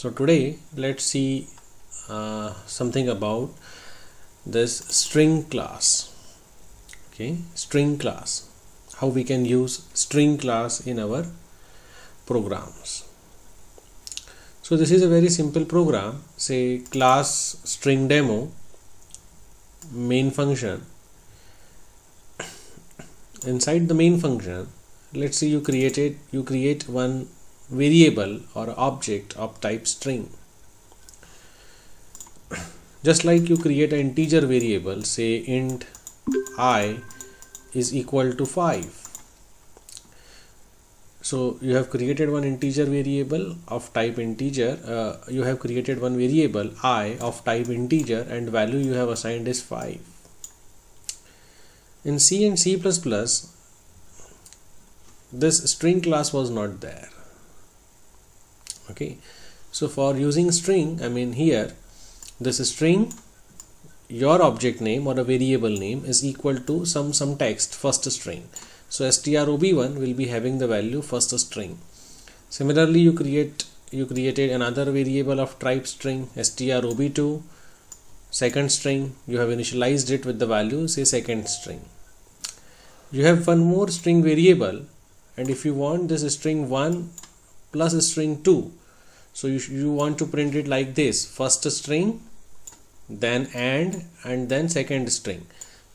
So today let's see something about this string class. Okay, string class, how we can use string class in our programs. So this is a very simple program, say class string demo main function. Inside the main function, let's say you create one variable or object of type string. Just like you create an integer variable, say int I is equal to 5. So you have created one integer variable of type integer, you have created one variable I of type integer and value you have assigned is 5. In C and C++, this string class was not there. Okay, so for using string, I mean here this string, your object name or a variable name is equal to some text first string. So strOb1 will be having the value first string. Similarly, you created another variable of type string strOb2 second string. You have initialized it with the value say second string. You have one more string variable, and if you want this string 1 plus string 2, so you want to print it like this: first string, then and then second string.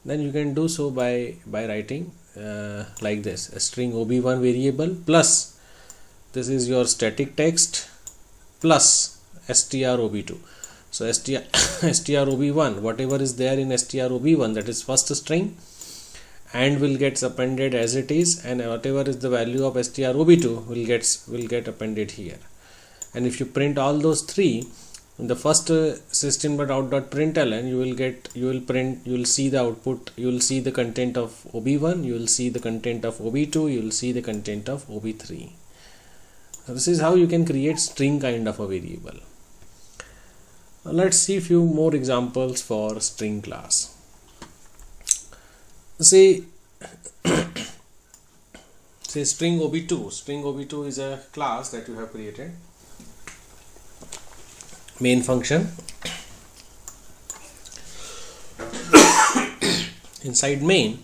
Then you can do so by writing like this: a string ob1 variable plus this is your static text plus strOb2. So strOb1, whatever is there in strOb1, that is first string, and will get appended as it is, and whatever is the value of strOb2 will get appended here. And if you print all those three in the first system.out.println, you will see the output, you will see the content of ob1, you will see the content of ob2, you will see the content of ob3. So this is how you can create string kind of a variable. Let's see a few more examples for string class. Say string ob2. String ob2 is a class that you have created. Main function. Inside main,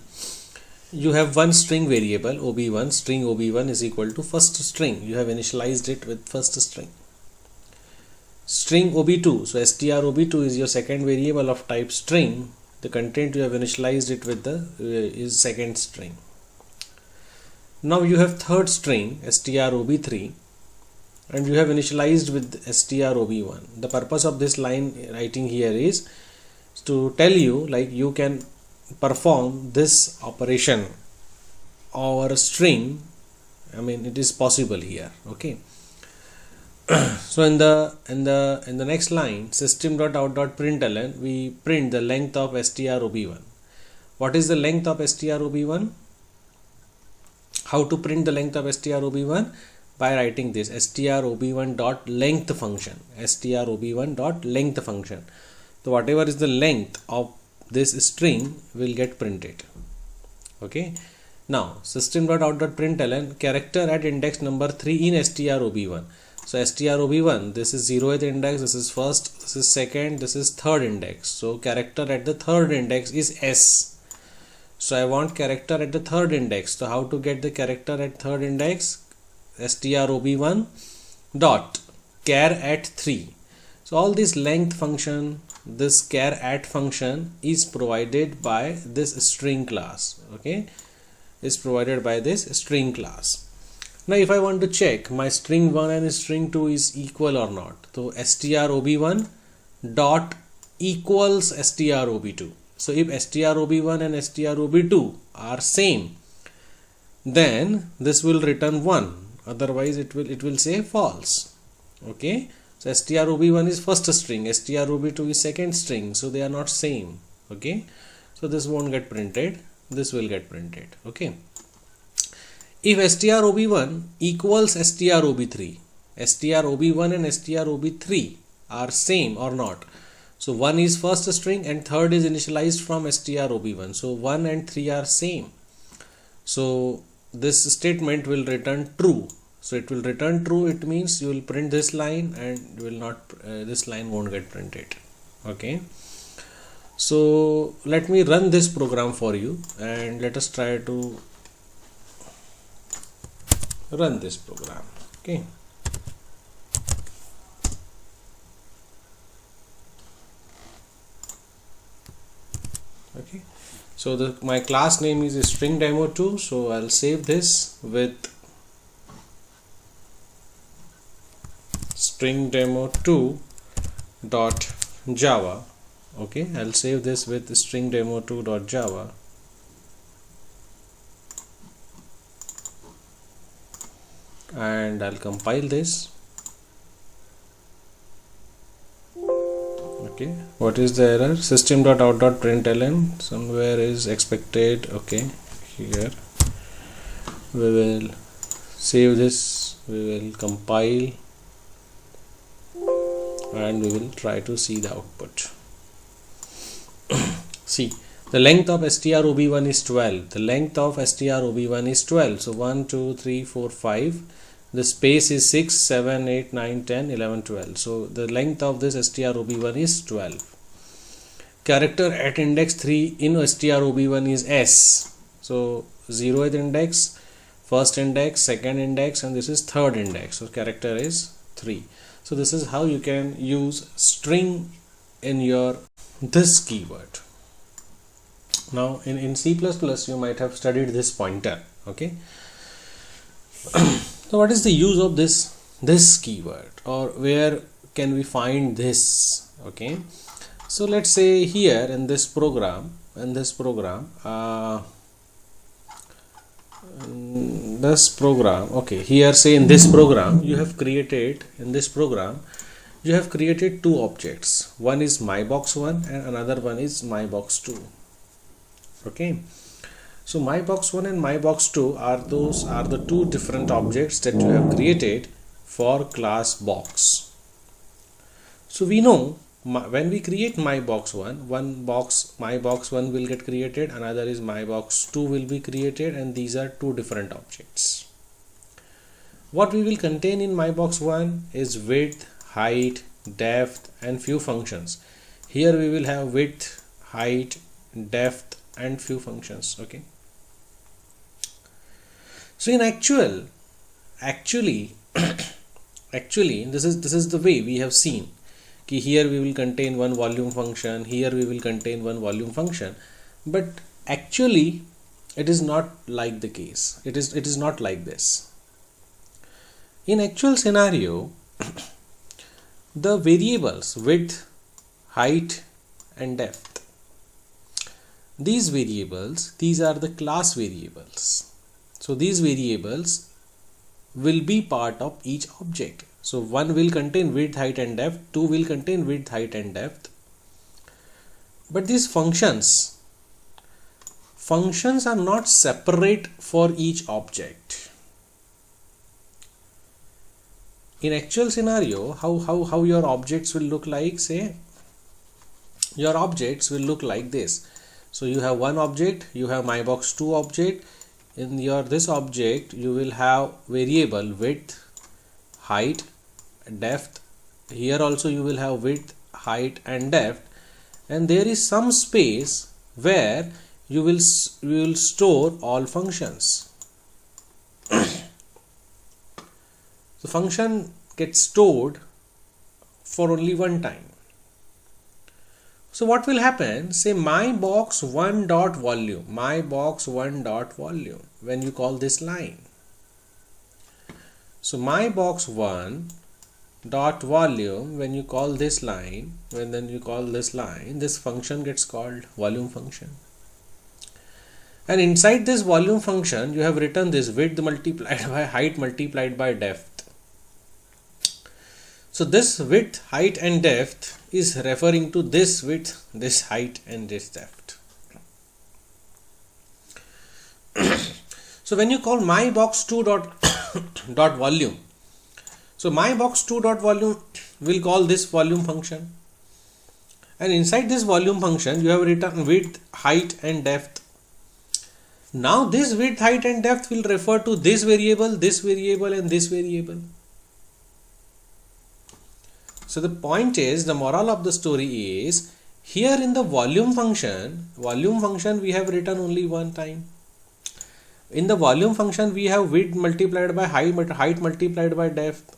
you have one string variable ob1. String ob1 is equal to first string. You have initialized it with first string. String ob2. So strOb2 is your second variable of type string. The content you have initialized it with the is second string. Now you have third string strOb3, and you have initialized with strOb1. The purpose of this line writing here is to tell you like you can perform this operation over a string. I mean it is possible here. Okay. So in the next line, system.out.println, we print the length of strOb1. What is the length of strOb1? How to print the length of strOb1? By writing this strOb1.length function. strOb1.length function. So whatever is the length of this string will get printed. Okay. Now system.out.println, character at index number 3 in strOb1. So strOb1, this is 0th index, this is first, this is second, this is third index. So character at the third index is S. So I want character at the third index. So how to get the character at third index? strOb1 dot char at 3. So all this length function, this char at function is provided by this string class. Okay, is provided by this string class. Now if I want to check my string 1 and string 2 is equal or not, so strOb1 dot equals strOb2. So if strOb1 and strOb2 are same, then this will return 1, otherwise it will say false. Okay, so strOb1 is first string, strOb2 is second string, so they are not same. Okay, so this won't get printed, this will get printed. Okay, if strOb1 equals strOb3, strOb1 and strOb3 are same or not, so 1 is first string and third is initialized from strOb1, so 1 and 3 are same, so this statement will return true. So it will return true. It means you will print this line and will not this line won't get printed. Okay, so let me run this program for you and let us try to run this program. Okay, so my class name is string demo2, so I'll save this with string demo2 dot java. Okay, I'll save this with string demo2 dot java. And I'll compile this. Okay, what is the error? System.out.println somewhere is expected. Okay, here we will save this, we will compile, and we will try to see the output. See, the length of strOb1 is 12. The length of strOb1 is 12. So 1, 2, 3, 4, 5. The space is 6, 7, 8, 9, 10, 11, 12. So the length of this strOb1 is 12. Character at index 3 in strOb1 is S. So 0th index, first index, second index, and this is third index. So character is 3. So this is how you can use string in your this keyword. Now in C++ you might have studied this pointer. Okay. So what is the use of this keyword, or where can we find this? Okay, so let's say here in this program, okay, here say in this program you have created two objects. One is mybox1 and another one is mybox2. Okay, so mybox1 and mybox2 are the two different objects that you have created for class box. So we know when we create mybox1, mybox1 will get created, another is mybox2 will be created, and these are two different objects. What we will contain in mybox1 is width, height, depth, and few functions. Here we will have width, height, depth, and few functions. Okay, so in actually this is the way we have seen. Here we will contain one volume function, here we will contain one volume function, but actually it is not like the case. It is not like this. In actual scenario, the variables width, height, and depth, these are the class variables. So these variables will be part of each object. So one will contain width, height, and depth, two will contain width, height, and depth. But these functions are not separate for each object. In actual scenario, how your objects will look like, say your objects will look like this. So you have one object, you have mybox2 object. In your this object you will have variable width, height, depth. Here also you will have width, height, and depth, and there is some space where you will store all functions. The function gets stored for only one time. So what will happen? Say mybox1.volume, mybox1.volume, when you call this line. So mybox1.volume, when you call this line, this function gets called volume function. And inside this volume function, you have written this width multiplied by height multiplied by depth. So this width, height, and depth is referring to this width, this height, and this depth. So when you call mybox2.volume, so mybox2.volume will call this volume function, and inside this volume function you have written width, height, and depth. Now this width, height and depth will refer to this variable and this variable. So the point is, the moral of the story is, here in the volume function we have written only one time. In the volume function we have width multiplied by height multiplied by depth.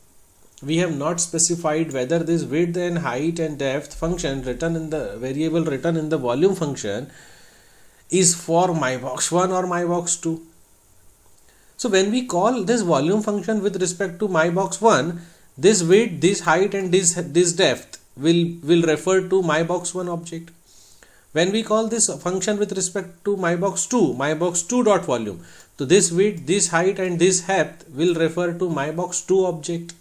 We have not specified whether this width and height and depth function written in the variable written in the volume function is for my box 1 or my box 2. So when we call this volume function with respect to my box 1, this width, this height and this depth will refer to my box 1 object. When we call this function with respect to my box 2 dot volume, so this width, this height and this depth will refer to my box 2 object.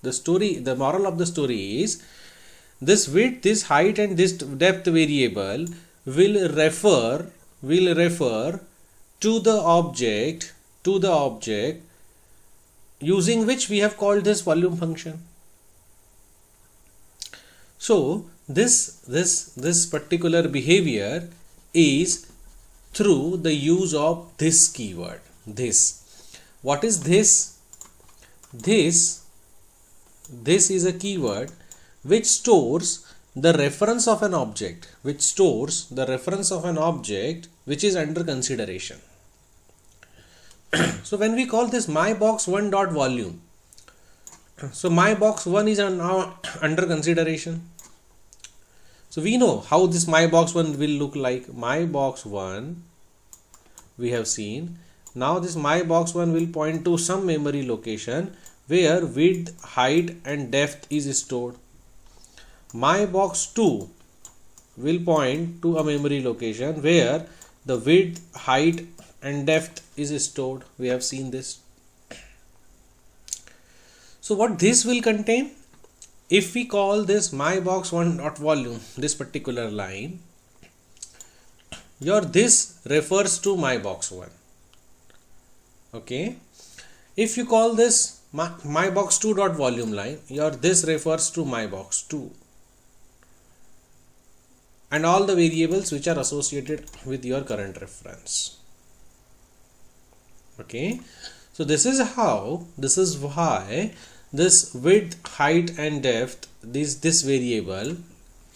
The moral of the story is, this width, this height and this depth variable will refer to the object using which we have called this volume function. So this particular behavior is through the use of this keyword. What is this? This is a keyword which stores the reference of an object, which is under consideration. So when we call this my box 1 dot volume, so my box 1 is now under consideration. So we know how this my box 1 will look like. My box 1 we have seen. Now this my box 1 will point to some memory location where width, height and depth is stored. My box 2 will point to a memory location where the width, height and depth is stored. We have seen this. So what this will contain? If we call this my box 1 dot volume, this particular line, your this refers to my box 1. Okay. If you call this my box 2 dot volume line, your this refers to my box 2. And all the variables which are associated with your current reference. Okay. So this is why this width, height and depth, this variable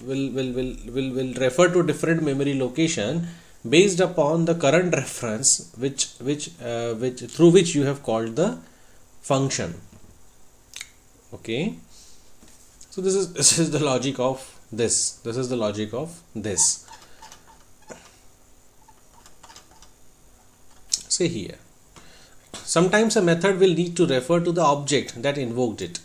will refer to different memory location based upon the current reference through which you have called the function. Okay. So this is the logic of this. This is the logic of this. Say here, sometimes a method will need to refer to the object that invoked it.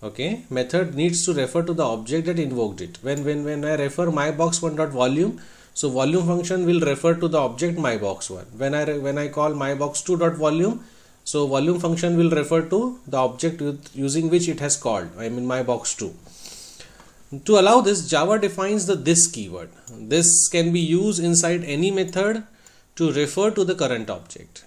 Okay, method needs to refer to the object that invoked it. When I refer my box 1 dot volume, so volume function will refer to the object my box 1. When I call my box 2 dot volume, so volume function will refer to the object using which it has called, I mean my box 2. To allow this, Java defines the this keyword. This can be used inside any method to refer to the current object.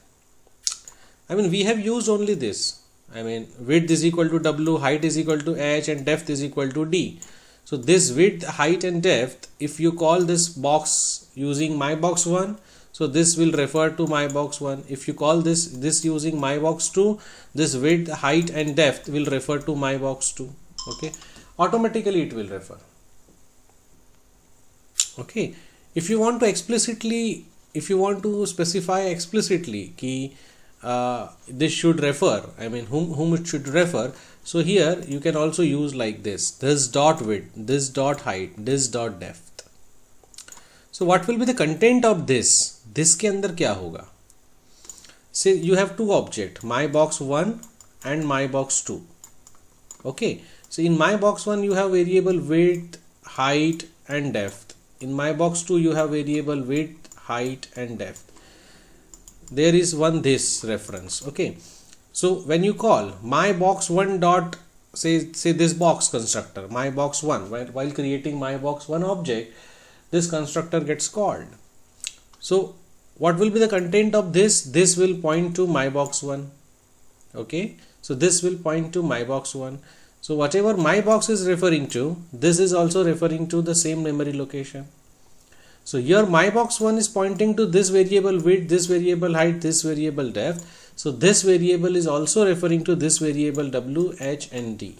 I mean, we have used only this. I mean, width is equal to W, height is equal to H and depth is equal to D. So this width, height and depth, if you call this box using my box 1, so this will refer to my box 1. If you call this using my box 2, this width, height and depth will refer to my box 2. Okay, automatically it will refer. Okay, if you want to specify explicitly key this should refer, I mean whom it should refer, so here you can also use like this dot width, this dot height, this dot depth. So what will be the content of this के अंदर क्या होगा? Say you have two objects, my box 1 and my box 2. Okay, so in my box 1 you have variable width, height and depth. In my box 2 you have variable width, height and depth. There is one this reference. Okay, so when you call my box 1 dot say this box constructor, my box 1, while creating my box 1 object, this constructor gets called. So what will be the content of this? This will point to my box 1. Okay, so this will point to my box 1. So whatever my box is referring to, this is also referring to the same memory location. So here myBox1 is pointing to this variable width, this variable height, this variable depth. So this variable is also referring to this variable w, h and d.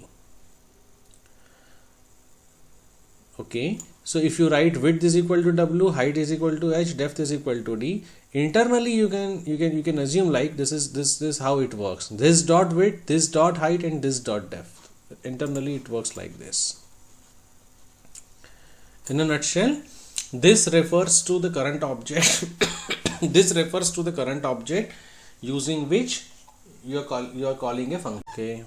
Okay, so if you write width is equal to w, height is equal to h, depth is equal to d, internally you can assume like this is how it works. This dot width, this dot height and this dot depth. Internally it works like this. In a nutshell, this refers to the current object. This refers to the current object using which you are calling a function. Okay.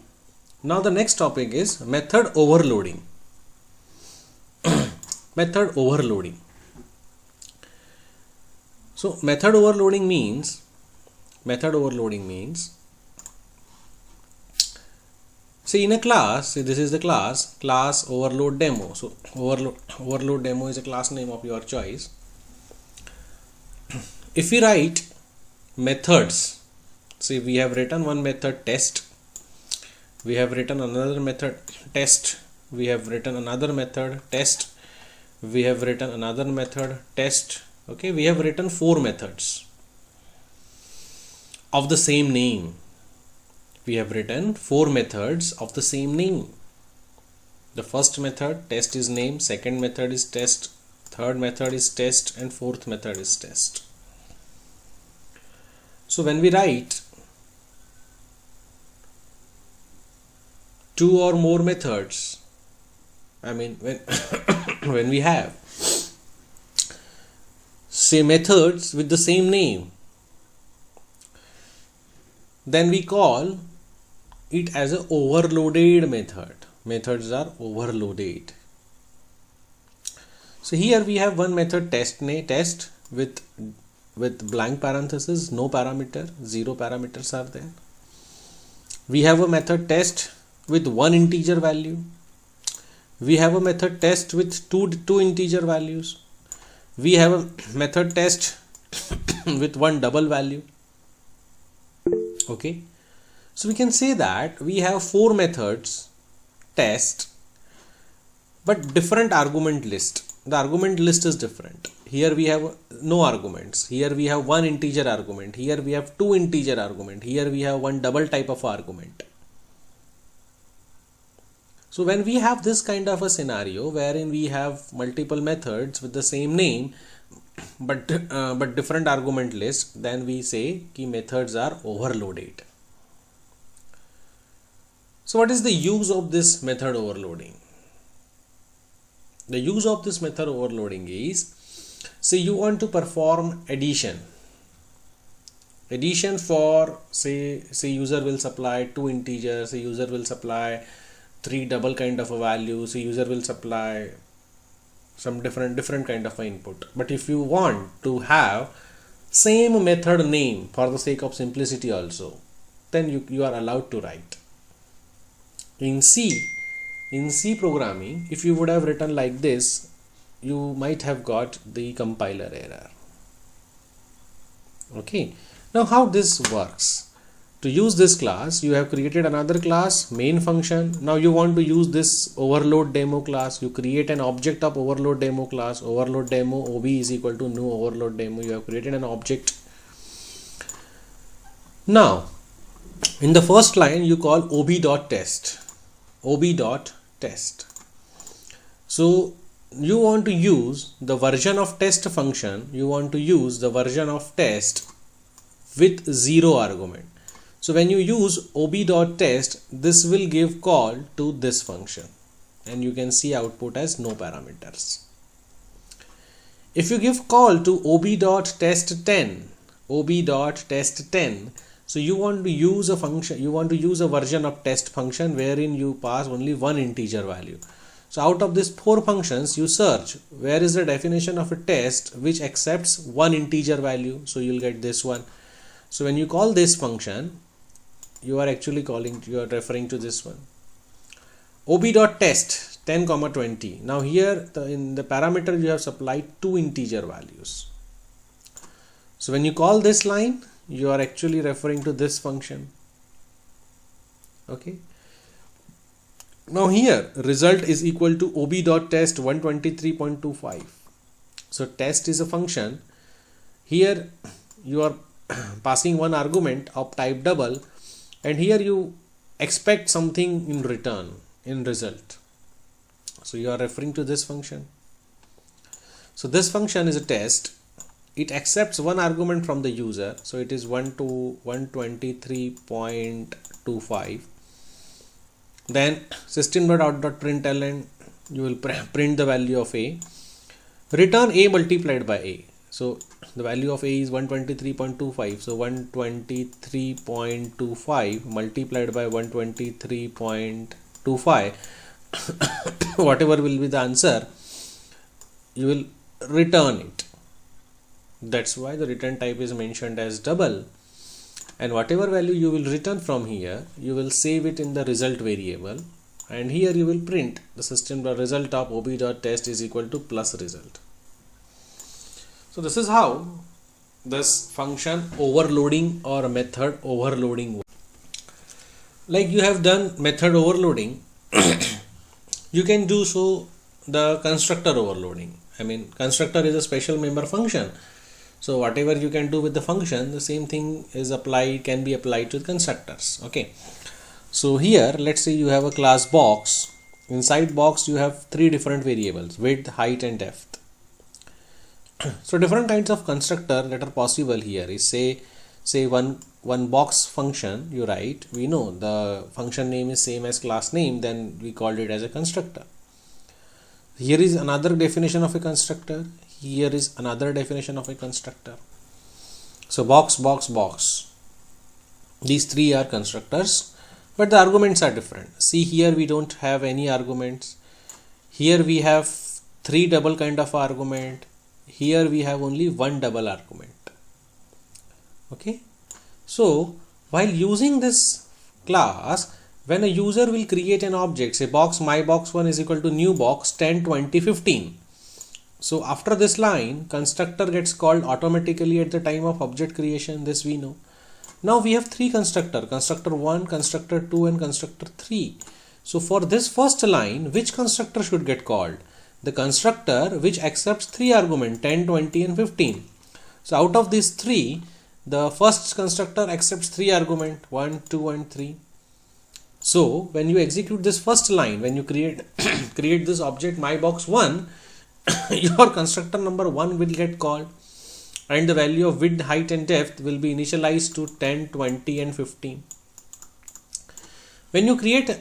Now the next topic is method overloading. Method overloading. So method overloading means see, in a class, see, this is the class overload demo. So overload demo is a class name of your choice. If we write methods, see, we have written one method test, we have written another method test, we have written another method test, we have written another method test. Okay, we have written 4 methods of the same name. We have written 4 methods of the same name. The first method test is name, second method is test, third method is test, and fourth method is test. So when we write 2 or more methods, I mean when we have say methods with the same name, then we call it as an overloaded method. Methods are overloaded. So here we have one method test with blank parenthesis, no parameter, 0 parameters are there. We have a method test with 1 integer value. We have a method test with two integer values. We have a method test with 1 double value. Okay, so we can say that we have 4 methods test, but different argument list. The argument list is different. Here we have no arguments. Here we have 1 integer argument. Here we have 2 integer argument. Here we have 1 double type of argument. So when we have this kind of a scenario wherein we have multiple methods with the same name but different argument list, then we say key methods are overloaded. So what is the use of this method overloading? The use of this method overloading is, say you want to perform addition for say user will supply 2 integers, say user will supply 3 double kind of a value, so user will supply some different kind of input. But if you want to have same method name for the sake of simplicity also, then you are allowed to write. In C programming, if you would have written like this, you might have got the compiler error. Okay, now how this works? To use this class, you have created another class, main function. Now you want to use this overload demo class. You create an object of overload demo class. Overload demo ob is equal to new overload demo. You have created an object. Now in the first line you call ob.test. So you want to use the version of test function. You want to use the version of test with 0 argument. So when you use ob.test, this will give call to this function, and you can see output as no parameters. If you give call to ob.test10, so you want to use a function, you want to use a version of test function wherein you pass only 1 integer value. So out of these 4 functions, you search where is the definition of a test which accepts 1 integer value. So you'll get this one. So when you call this function, you are referring to this one, ob.test 10, 20. Now here in the parameter you have supplied 2 integer values. So when you call this line, you are actually referring to this function. Okay. Now here result is equal to ob.test 123.25. So test is a function. Here you are passing one argument of type double, and here you expect something in return, in result. So you are referring to this function. So this function is a test. It accepts one argument from the user, so it is 1 to 123.25. then system.out.println, you will print the value of a, return a multiplied by a. So the value of a is 123.25, so 123.25 multiplied by 123.25 whatever will be the answer, you will return it. That's why the return type is mentioned as double, and whatever value you will return from here, you will save it in the result variable, and here you will print the system.result of ob.test is equal to plus result. So this is how this function overloading or method overloading works. Like you have done method overloading, you can do so the constructor overloading. I mean, constructor is a special member function. So whatever you can do with the function, the same thing is applied, can be applied to the constructors. Okay. So here, let's say you have a class box. Inside box, you have three different variables: width, height, and depth. So different kinds of constructor that are possible here is say one box function you write. We know the function name is same as class name, then we called it as a constructor. Here is another definition of a constructor. Here is another definition of a constructor. So box, box, box. These three are constructors, but the arguments are different. See, here we don't have any arguments. Here we have three double kind of argument. Here we have only one double argument. Okay. So while using this class, when a user will create an object, say box my box1 is equal to new box 10, 20, 15. So after this line, constructor gets called automatically at the time of object creation. This we know. Now we have three constructor: constructor 1, constructor 2, and constructor 3. So for this first line, which constructor should get called? The constructor which accepts three arguments 10, 20, and 15. So out of these three, the first constructor accepts three arguments 1, 2, and 3. So when you execute this first line, when you create this object my box1, your constructor number 1 will get called, and the value of width, height, and depth will be initialized to 10, 20, and 15. When you create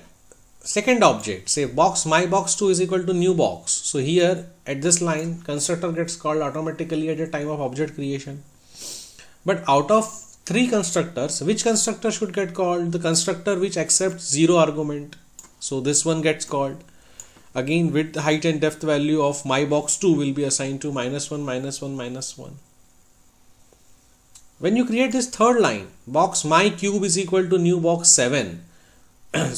second object, say box my box2 is equal to new box, so here at this line constructor gets called automatically at the time of object creation. But out of three constructors, which constructor should get called? The constructor which accepts zero argument. So this one gets called. Again, width, height, and depth value of my box2 will be assigned to -1, -1, -1. When you create this third line, box my cube is equal to new box 7.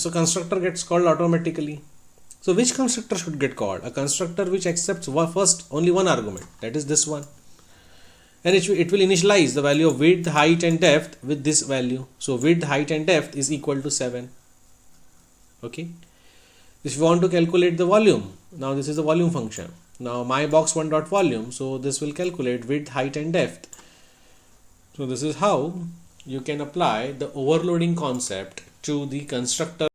So constructor gets called automatically. So which constructor should get called? A constructor which accepts first only one argument, that is this one. And it will initialize the value of width, height, and depth with this value. So width, height, and depth is equal to 7. Okay. If you want to calculate the volume, now this is the volume function. Now my box1 dot volume, so this will calculate width, height, and depth. So this is how you can apply the overloading concept to the constructor